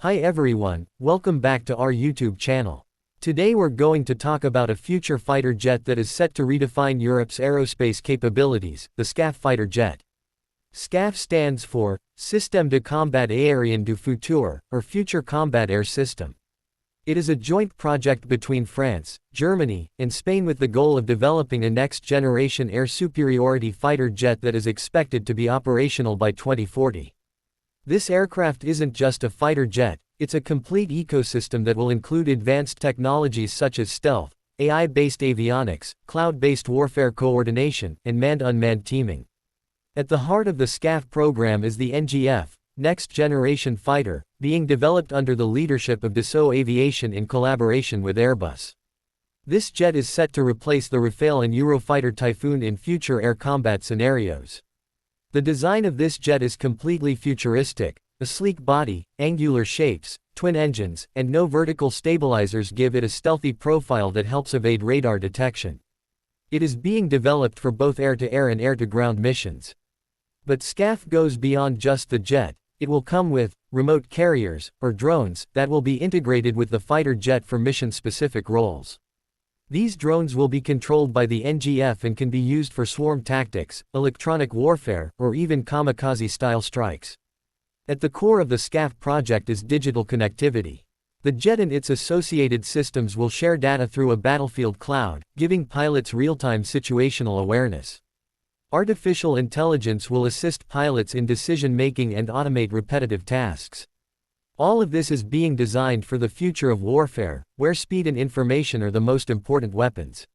Hi everyone, welcome back to our YouTube channel. Today we're going to talk about a future fighter jet that is set to redefine Europe's aerospace capabilities, the SCAF fighter jet. SCAF stands for Système de Combat Aérien du Futur, or Future Combat Air System. It is a joint project between France, Germany, and Spain with the goal of developing a next-generation air superiority fighter jet that is expected to be operational by 2040. This aircraft isn't just a fighter jet, it's a complete ecosystem that will include advanced technologies such as stealth, AI-based avionics, cloud-based warfare coordination, and manned-unmanned teaming. At the heart of the SCAF program is the NGF, Next Generation Fighter, being developed under the leadership of Dassault Aviation in collaboration with Airbus. This jet is set to replace the Rafale and Eurofighter Typhoon in future air combat scenarios. The design of this jet is completely futuristic. A sleek body, angular shapes, twin engines, and no vertical stabilizers give it a stealthy profile that helps evade radar detection. It is being developed for both air-to-air and air-to-ground missions. But SCAF goes beyond just the jet. It will come with remote carriers, or drones, that will be integrated with the fighter jet for mission-specific roles. These drones will be controlled by the NGF and can be used for swarm tactics, electronic warfare, or even kamikaze-style strikes. At the core of the SCAF project is digital connectivity. The jet and its associated systems will share data through a battlefield cloud, giving pilots real-time situational awareness. Artificial intelligence will assist pilots in decision-making and automate repetitive tasks. All of this is being designed for the future of warfare, where speed and information are the most important weapons.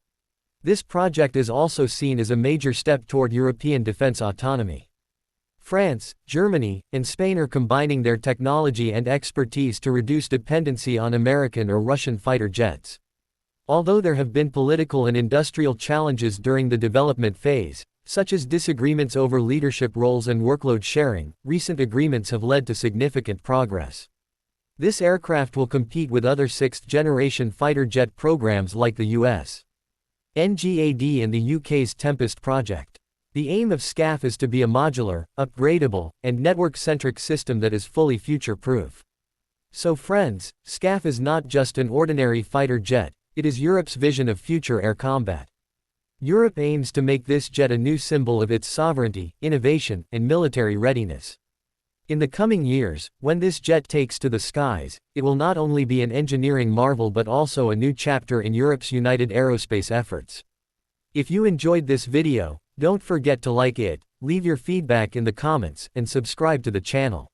This project is also seen as a major step toward European defense autonomy. France, Germany, and Spain are combining their technology and expertise to reduce dependency on American or Russian fighter jets. Although there have been political and industrial challenges during the development phase, such as disagreements over leadership roles and workload sharing, recent agreements have led to significant progress. This aircraft will compete with other sixth-generation fighter jet programs like the US NGAD and the UK's Tempest project. The aim of SCAF is to be a modular, upgradable, and network-centric system that is fully future-proof. So friends, SCAF is not just an ordinary fighter jet, it is Europe's vision of future air combat. Europe aims to make this jet a new symbol of its sovereignty, innovation, and military readiness. In the coming years, when this jet takes to the skies, it will not only be an engineering marvel but also a new chapter in Europe's united aerospace efforts. If you enjoyed this video, don't forget to like it, leave your feedback in the comments, and subscribe to the channel.